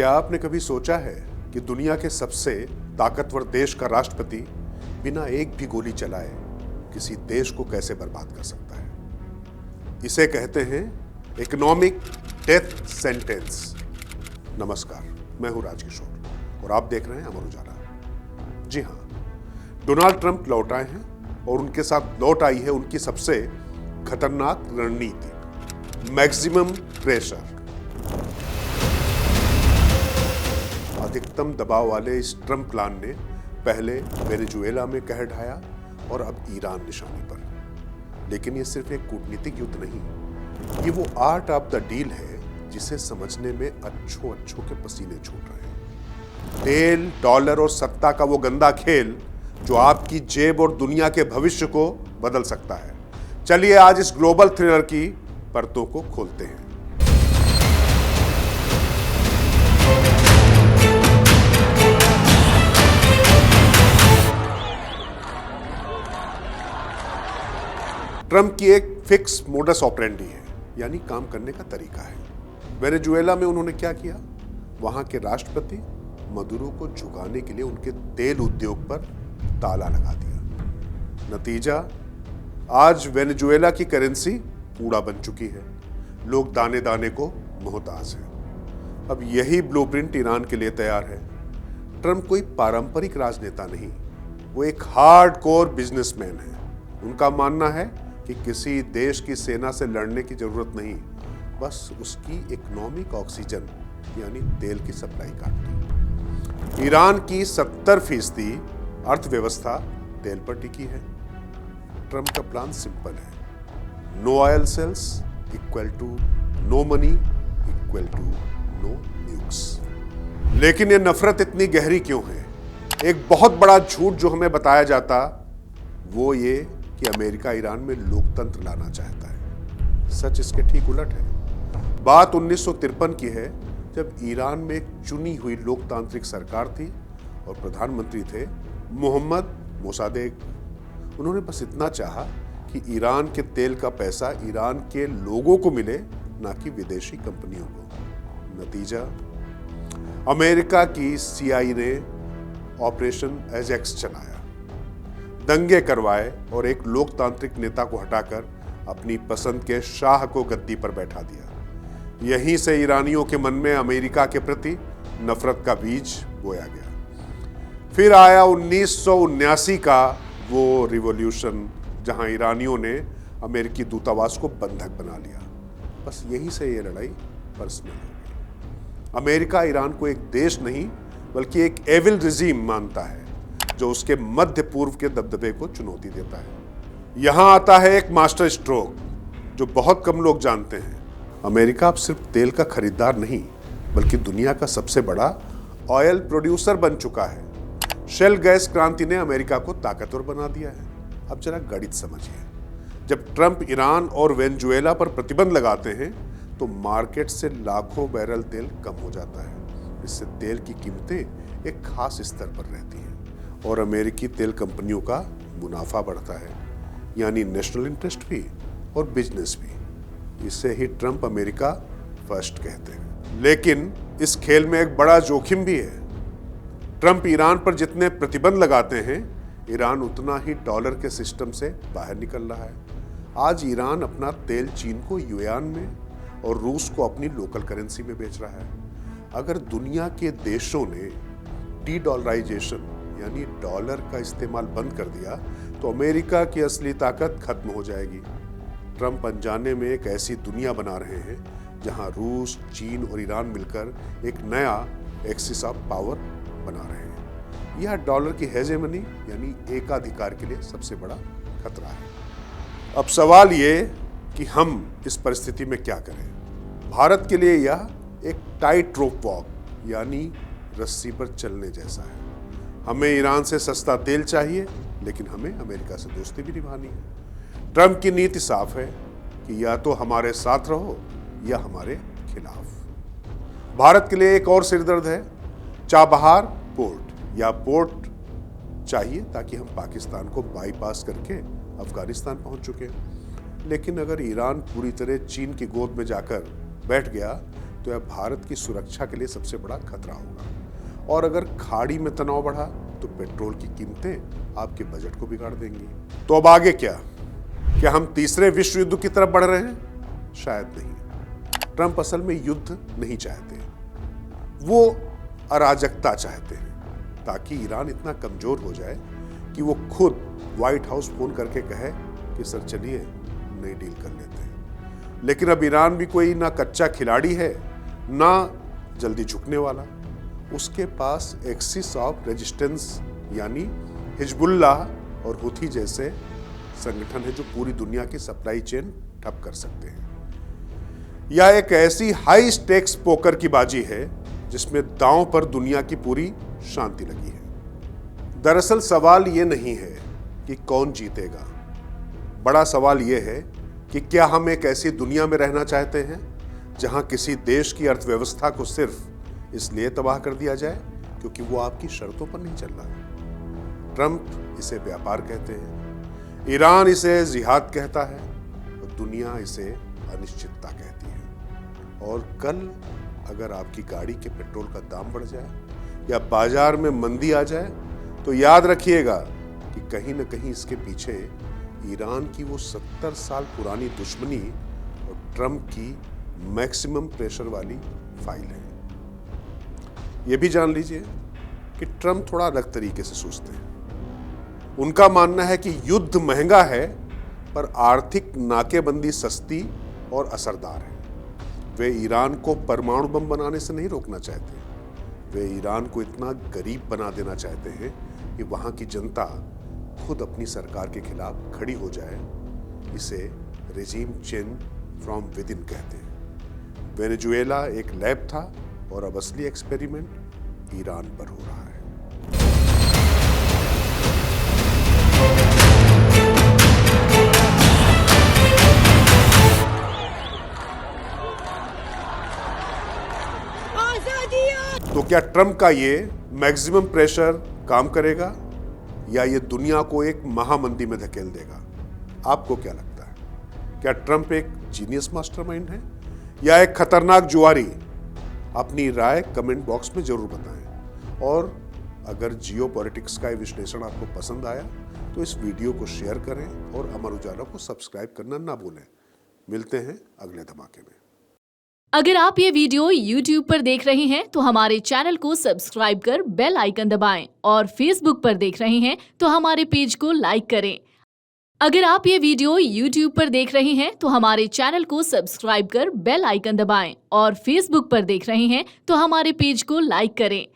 क्या आपने कभी सोचा है कि दुनिया के सबसे ताकतवर देश का राष्ट्रपति बिना एक भी गोली चलाए किसी देश को कैसे बर्बाद कर सकता है? इसे कहते हैं इकोनॉमिक डेथ सेंटेंस। नमस्कार, मैं हूं राजकिशोर और आप देख रहे हैं अमर उजाला। जी हां, डोनाल्ड ट्रंप लौट आए हैं और उनके साथ लौट आई है उनकी सबसे खतरनाक रणनीति, मैक्सिमम प्रेशर। अधिकतम दबाव वाले इस ट्रंप प्लान ने पहले वेनेजुएला में कहर ढाया और अब ईरान निशाने पर। लेकिन ये सिर्फ एक कूटनीतिक युद्ध नहीं, ये वो आर्ट ऑफ द डील है जिसे समझने में अच्छों के पसीने छूट रहे हैं। तेल, डॉलर और सत्ता का वो गंदा खेल जो आपकी जेब और दुनिया के भविष्य को बदल सकता है। चलिए आज इस ग्लोबल थ्रिलर की परतों को खोलते हैं। ट्रंप की एक फिक्स मोडस ऑपरेंडी है, यानी काम करने का तरीका है। वेनेजुएला में उन्होंने क्या किया? वहां के राष्ट्रपति मदुरो को झुकाने के लिए उनके तेल उद्योग पर ताला लगा दिया। नतीजा, आज वेनेजुएला की करेंसी कूड़ा बन चुकी है। लोग दाने दाने को मोहताज हैं। अब यही ब्लूप्रिंट ईरान के लिए तैयार है। ट्रंप कोई पारंपरिक राजनेता नहीं, वो एक हार्डकोर बिजनेसमैन है। उनका मानना है कि किसी देश की सेना से लड़ने की जरूरत नहीं, बस उसकी इकोनॉमिक ऑक्सीजन यानी तेल की सप्लाई काटनी। ईरान की 70% अर्थव्यवस्था तेल पर टिकी है। ट्रंप का प्लान सिंपल है, no oil sales equal to no money equal to no nukes. लेकिन ये नफरत इतनी गहरी क्यों है? एक बहुत बड़ा झूठ जो हमें बताया जाता वो ये कि अमेरिका ईरान में लोकतंत्र लाना चाहता है। सच इसके ठीक उलट है। बात 1953 की है, जब ईरान में एक चुनी हुई लोकतांत्रिक सरकार थी और प्रधानमंत्री थे मोहम्मद मोसादेक। उन्होंने बस इतना चाहा कि ईरान के तेल का पैसा ईरान के लोगों को मिले, ना कि विदेशी कंपनियों को। नतीजा, अमेरिका की CIA ने ऑपरेशन एजेक्स चलाया, दंगे करवाए और एक लोकतांत्रिक नेता को हटाकर अपनी पसंद के शाह को गद्दी पर बैठा दिया। यहीं से ईरानियों के मन में अमेरिका के प्रति नफरत का बीज बोया गया। फिर आया 1979 का वो रिवॉल्यूशन, जहां ईरानियों ने अमेरिकी दूतावास को बंधक बना लिया। बस यहीं से ये लड़ाई पर्सनल हो गई। अमेरिका ईरान को एक देश नहीं बल्कि एक एविल रिजीम मानता है जो उसके मध्य पूर्व के दबदबे को चुनौती देता है। यहां आता है एक मास्टर स्ट्रोक जो बहुत कम लोग जानते हैं। अमेरिका अब सिर्फ तेल का खरीदार नहीं बल्कि दुनिया का सबसे बड़ा ऑयल प्रोड्यूसर बन चुका है। शेल गैस क्रांति ने अमेरिका को ताकतवर बना दिया है। अब जरा गणित समझिए, जब ट्रंप ईरान और वेनेजुएला पर प्रतिबंध लगाते हैं तो मार्केट से लाखों बैरल तेल कम हो जाता है। इससे तेल की कीमतें एक खास स्तर पर रहती हैं और अमेरिकी तेल कंपनियों का मुनाफा बढ़ता है, यानी नेशनल इंटरेस्ट भी और बिजनेस भी। इसे ही ट्रंप अमेरिका फर्स्ट कहते हैं। लेकिन इस खेल में एक बड़ा जोखिम भी है। ट्रंप ईरान पर जितने प्रतिबंध लगाते हैं, ईरान उतना ही डॉलर के सिस्टम से बाहर निकल रहा है। आज ईरान अपना तेल चीन को युआन में और रूस को अपनी लोकल करेंसी में बेच रहा है। अगर दुनिया के देशों ने डी-डॉलराइजेशन यानी डॉलर का इस्तेमाल बंद कर दिया तो अमेरिका की असली ताकत खत्म हो जाएगी। ट्रंप अनजाने में एक ऐसी दुनिया बना रहे हैं जहां रूस, चीन और ईरान मिलकर एक नया एक्सिस ऑफ पावर बना रहे हैं। यह डॉलर की हेजेमनी यानी एकाधिकार के लिए सबसे बड़ा खतरा है। अब सवाल ये कि हम इस परिस्थिति में क्या करें? भारत के लिए यह एक टाइट रोप वॉक यानी रस्सी पर चलने जैसा है। हमें ईरान से सस्ता तेल चाहिए, लेकिन हमें अमेरिका से दोस्ती भी निभानी है। ट्रंप की नीति साफ है कि या तो हमारे साथ रहो या हमारे खिलाफ। भारत के लिए एक और सिरदर्द है, चाबहार पोर्ट या पोर्ट चाहिए ताकि हम पाकिस्तान को बाईपास करके अफगानिस्तान पहुंच चुके। लेकिन अगर ईरान पूरी तरह चीन की गोद में जाकर बैठ गया तो यह भारत की सुरक्षा के लिए सबसे बड़ा खतरा होगा। और अगर खाड़ी में तनाव बढ़ा तो पेट्रोल की कीमतें आपके बजट को बिगाड़ देंगी। तो अब आगे क्या हम तीसरे विश्व युद्ध की तरफ बढ़ रहे हैं? शायद नहीं। ट्रंप असल में युद्ध नहीं चाहते, वो अराजकता चाहते हैं, ताकि ईरान इतना कमजोर हो जाए कि वो खुद व्हाइट हाउस फोन करके कहे कि सर चलिए नई डील कर लेते हैं। लेकिन अब ईरान भी कोई ना कच्चा खिलाड़ी है ना जल्दी झुकने वाला। उसके पास एक्सिस ऑफ रेजिस्टेंस यानी हिजबुल्लाह और हुथी जैसे संगठन है जो पूरी दुनिया की सप्लाई चेन ठप कर सकते हैं। यह एक ऐसी हाई स्टेक्स पोकर की बाजी है जिसमें दांव पर दुनिया की पूरी शांति लगी है। दरअसल सवाल यह नहीं है कि कौन जीतेगा, बड़ा सवाल यह है कि क्या हम एक ऐसी दुनिया में रहना चाहते हैं जहां किसी देश की अर्थव्यवस्था को सिर्फ इसलिए तबाह कर दिया जाए क्योंकि वो आपकी शर्तों पर नहीं चल रहा। ट्रंप इसे व्यापार कहते हैं, ईरान इसे जिहाद कहता है और दुनिया इसे अनिश्चितता कहती है। और कल अगर आपकी गाड़ी के पेट्रोल का दाम बढ़ जाए या बाजार में मंदी आ जाए तो याद रखिएगा कि कहीं ना कहीं इसके पीछे ईरान की वो 70 साल पुरानी दुश्मनी और ट्रंप की मैक्सिमम प्रेशर वाली फाइल है। ये भी जान लीजिए कि ट्रंप थोड़ा अलग तरीके से सोचते हैं। उनका मानना है कि युद्ध महंगा है पर आर्थिक नाकेबंदी सस्ती और असरदार है। वे ईरान को परमाणु बम बनाने से नहीं रोकना चाहते, वे ईरान को इतना गरीब बना देना चाहते हैं कि वहां की जनता खुद अपनी सरकार के खिलाफ खड़ी हो जाए। इसे regime change from with in कहते हैं। वेनेजुएला एक लैब था और अब असली एक्सपेरिमेंट ईरान पर हो रहा है। तो क्या ट्रंप का ये मैक्सिमम प्रेशर काम करेगा या ये दुनिया को एक महामंदी में धकेल देगा? आपको क्या लगता है? क्या ट्रंप एक जीनियस मास्टरमाइंड है या एक खतरनाक जुआरी? अपनी राय कमेंट बॉक्स में जरूर बताएं। और अगर जियोपॉलिटिक्स का विश्लेषण आपको पसंद आया तो इस वीडियो को शेयर करें और अमर उजाला को सब्सक्राइब करना ना भूलें। मिलते हैं अगले धमाके में। अगर आप ये वीडियो YouTube पर देख रहे हैं तो हमारे चैनल को सब्सक्राइब कर बेल आइकन दबाएं और Facebook पर देख रहे हैं तो हमारे पेज को लाइक करें। अगर आप ये वीडियो YouTube पर देख रहे हैं तो हमारे चैनल को सब्सक्राइब कर बेल आइकन दबाएं और Facebook पर देख रहे हैं तो हमारे पेज को लाइक करें।